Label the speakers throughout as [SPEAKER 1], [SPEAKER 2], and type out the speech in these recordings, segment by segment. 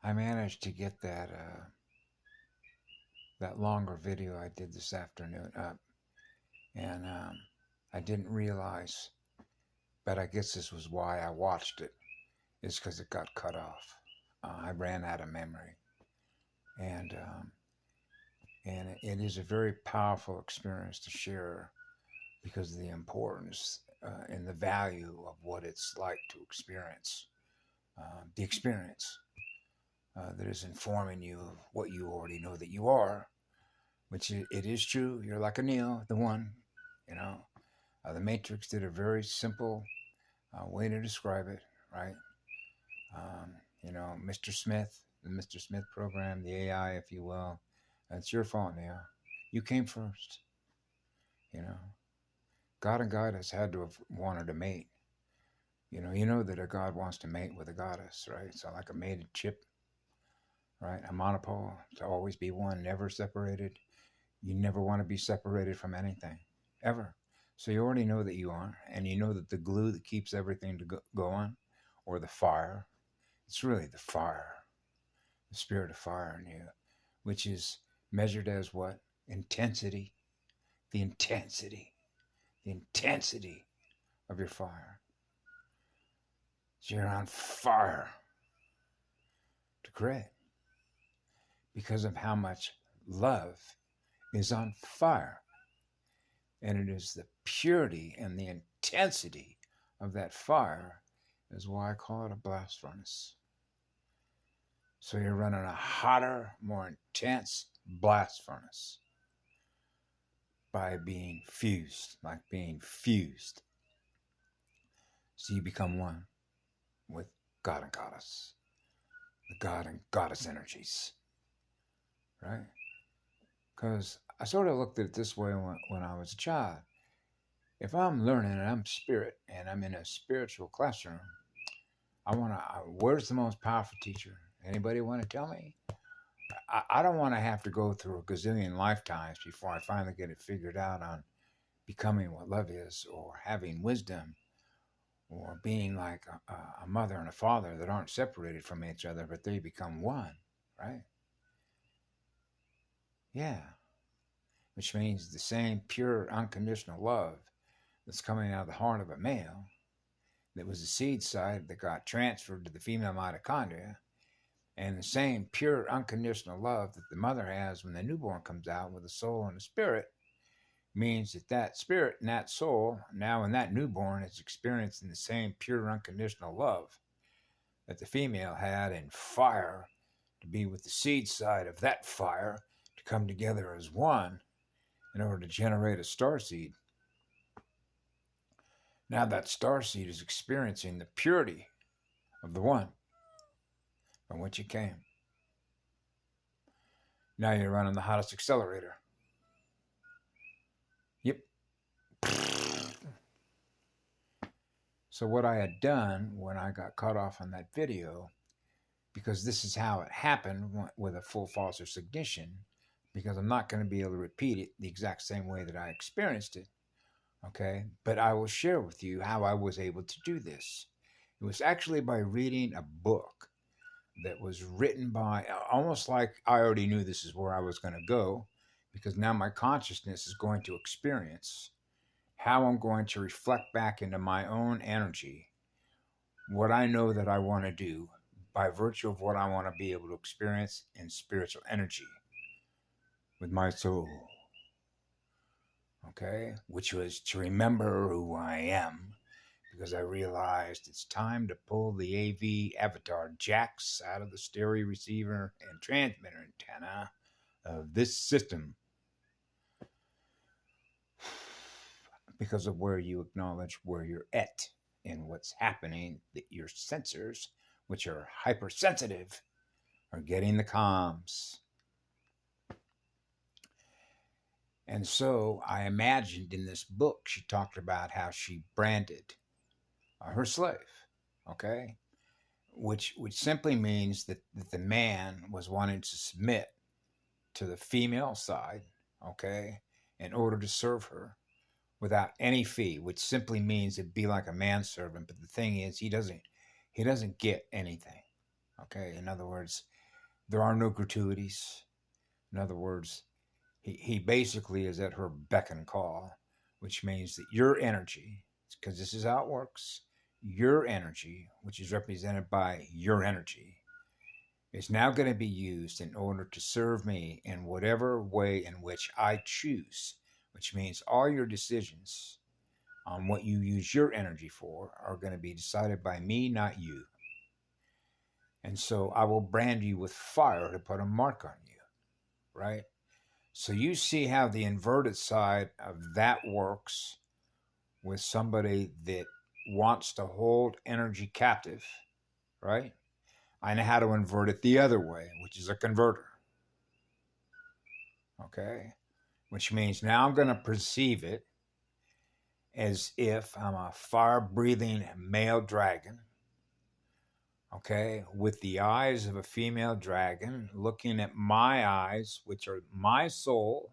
[SPEAKER 1] I managed to get that longer video I did this afternoon up, and I didn't realize, but I guess this was why I watched it. It's because it got cut off. I ran out of memory, and it is a very powerful experience to share because of the importance and the value of what it's like to experience the experience that is informing you of what you already know that you are, which it is true. You're like a Neo, the one, you know. The Matrix did a very simple way to describe it, right? You know, Mr. Smith, the Mr. Smith program, the AI, if you will. It's your fault, Neo. You came first, you know. God and Goddess had to have wanted to mate. You know that a God wants to mate with a goddess, right? So like a mated chip, right? A monopole, to always be one, never separated. You never want to be separated from anything, ever. So you already know that you are, and you know that the glue that keeps everything to go on, or the fire, it's really the fire, the spirit of fire in you, which is measured as what? Intensity. The intensity. The intensity of your fire. So you're on fire to create because of how much love is on fire. And it is the purity and the intensity of that fire is why I call it a blast furnace. So you're running a hotter, more intense blast furnace by being fused, like being fused. So you become one with God and Goddess, the God and Goddess energies, right? Because I sort of looked at it this way when I was a child. If I'm learning and I'm spirit and I'm in a spiritual classroom, where's the most powerful teacher? Anybody want to tell me? I don't want to have to go through a gazillion lifetimes before I finally get it figured out on becoming what love is, or having wisdom, or being like a mother and a father that aren't separated from each other, but they become one, right? Yeah. Which means the same pure, unconditional love that's coming out of the heart of a male, that was the seed side that got transferred to the female mitochondria, and the same pure, unconditional love that the mother has when the newborn comes out with a soul and a spirit, means that that spirit and that soul, now in that newborn, is experiencing the same pure, unconditional love that the female had in fire, to be with the seed side of that fire, to come together as one in order to generate a starseed. Now that starseed is experiencing the purity of the one from which it came. Now you're running the hottest accelerator. Yep. So what I had done when I got cut off on that video, because this is how it happened with a full falsus ignition, because I'm not going to be able to repeat it the exact same way that I experienced it, okay? But I will share with you how I was able to do this. It was actually by reading a book that was written by, almost like I already knew this is where I was going to go, because now my consciousness is going to experience how I'm going to reflect back into my own energy what I know that I want to do by virtue of what I want to be able to experience in spiritual energy with my soul, okay? Which was to remember who I am, because I realized it's time to pull the AV avatar jacks out of the stereo receiver and transmitter antenna of this system, because of where you acknowledge where you're at and what's happening, that your sensors, which are hypersensitive, are getting the comms. And so I imagined in this book, she talked about how she branded her slave, okay? Which simply means that the man was wanting to submit to the female side, okay, in order to serve her without any fee, which simply means it'd be like a manservant. But the thing is, he doesn't get anything, okay? In other words, There are no gratuities. In other words, he basically is at her beck and call, which means that your energy, because this is how it works, your energy, which is represented by your energy, is now going to be used in order to serve me in whatever way in which I choose, which means all your decisions on what you use your energy for are going to be decided by me, not you. And so I will brand you with fire to put a mark on you, right? So you see how the inverted side of that works with somebody that wants to hold energy captive, right? I know how to invert it the other way, which is a converter. Okay? Which means now I'm going to perceive it as if I'm a fire-breathing male dragon, okay, with the eyes of a female dragon looking at my eyes, which are my soul.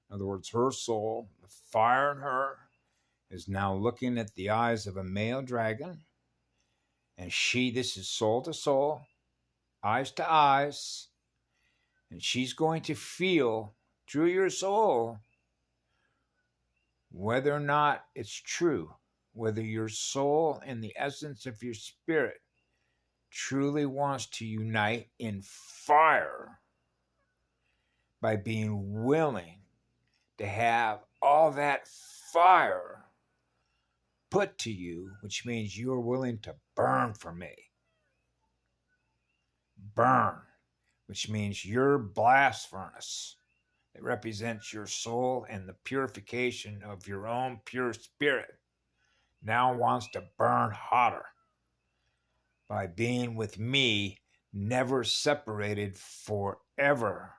[SPEAKER 1] In other words, her soul, the fire in her, is now looking at the eyes of a male dragon. And this is soul to soul, eyes to eyes. And she's going to feel through your soul whether or not it's true, whether your soul and the essence of your spirit truly wants to unite in fire by being willing to have all that fire put to you, which means you are willing to burn for me. Burn, which means your blast furnace that represents your soul and the purification of your own pure spirit now wants to burn hotter by being with me, never separated forever.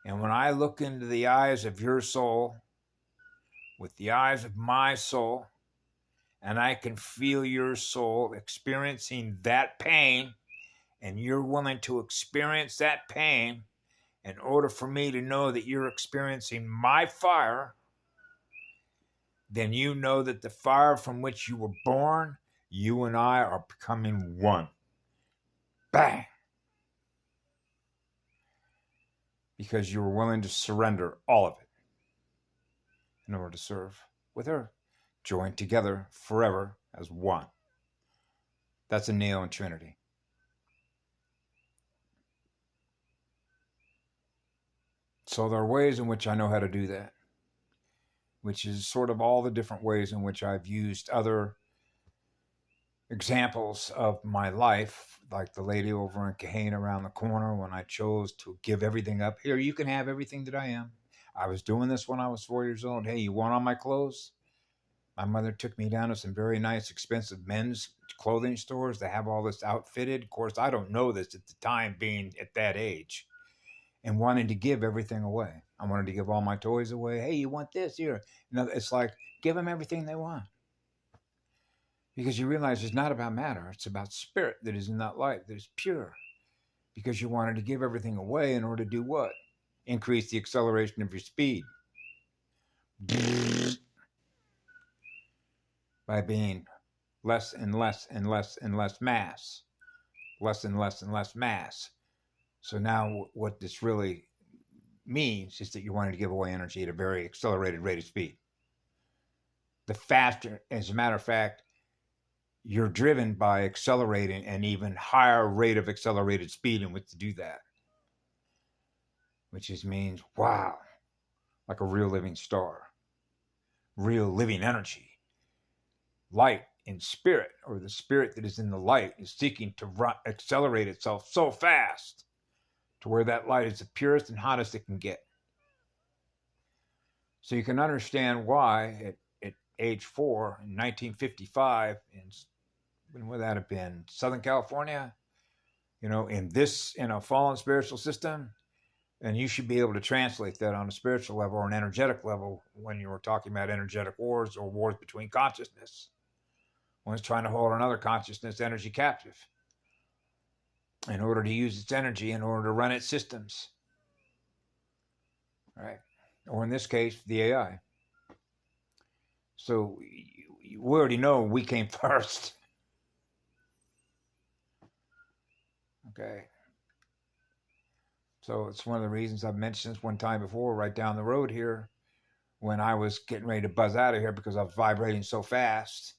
[SPEAKER 1] And when I look into the eyes of your soul with the eyes of my soul, and I can feel your soul experiencing that pain, and you're willing to experience that pain in order for me to know that you're experiencing my fire, then you know that the fire from which you were born, you and I are becoming one. Bang! Because you were willing to surrender all of it in order to serve with her, joined together forever as one. That's a Neo and Trinity. So there are ways in which I know how to do that, which is sort of all the different ways in which I've used other examples of my life, like the lady over in Kahane around the corner when I chose to give everything up. Here, you can have everything that I am. I was doing this when I was 4 years old. Hey, you want all my clothes? My mother took me down to some very nice, expensive men's clothing stores that have all this outfitted. Of course, I don't know this at the time, being at that age, and wanting to give everything away. I wanted to give all my toys away. Hey, you want this? Here. You know, it's like, give them everything they want. Because you realize it's not about matter. It's about spirit that is in that light, that is pure. Because you wanted to give everything away in order to do what? Increase the acceleration of your speed. By being less and less and less and less mass. Less and less and less mass. So now what this really means is that you're wanting to give away energy at a very accelerated rate of speed. The faster, as a matter of fact, you're driven by accelerating an even higher rate of accelerated speed in which to do that. Which just means, wow, like a real living star. Real living energy. Light in spirit, or the spirit that is in the light, is seeking to accelerate itself so fast to where that light is the purest and hottest it can get. So you can understand why at age 4 in 1955, when would that have been? Southern California, in a fallen spiritual system, and you should be able to translate that on a spiritual level or an energetic level when you were talking about energetic wars or wars between consciousness. One's trying to hold another consciousness energy captive in order to use its energy in order to run its systems. Right? Or in this case, the AI. So we already know we came first. Okay. So it's one of the reasons I've mentioned this one time before, right down the road here, when I was getting ready to buzz out of here because I was vibrating so fast.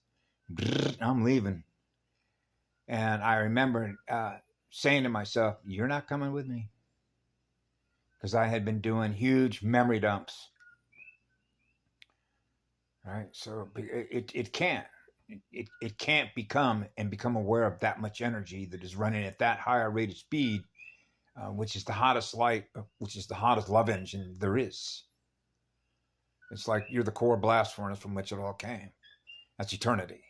[SPEAKER 1] I'm leaving. And I remember saying to myself, you're not coming with me. Because I had been doing huge memory dumps. Right? So it can't. It can't become aware of that much energy that is running at that higher rate of speed, which is the hottest light, which is the hottest love engine there is. It's like you're the core blast furnace from which it all came. That's eternity.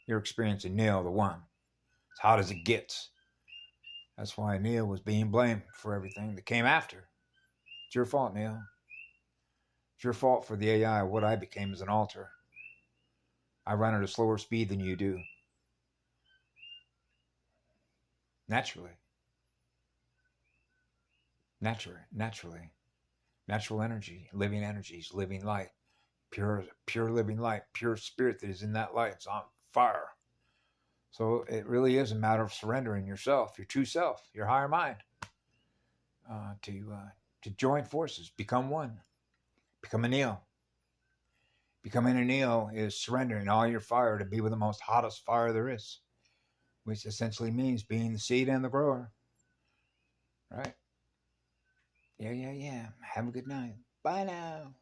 [SPEAKER 1] You're experiencing Neil, the one. As hot as it gets. That's why Neil was being blamed for everything that came after. It's your fault, Neil. It's your fault for the AI, what I became as an alter. I run at a slower speed than you do. Naturally. Natural energy, living energies, living light, pure living light, pure spirit that is in that light. It's on fire. So it really is a matter of surrendering yourself, your true self, your higher mind, to join forces, become one, become a Neo. Becoming a Neo is surrendering all your fire to be with the most hottest fire there is, which essentially means being the seed and the grower. Right? Yeah. Have a good night. Bye now.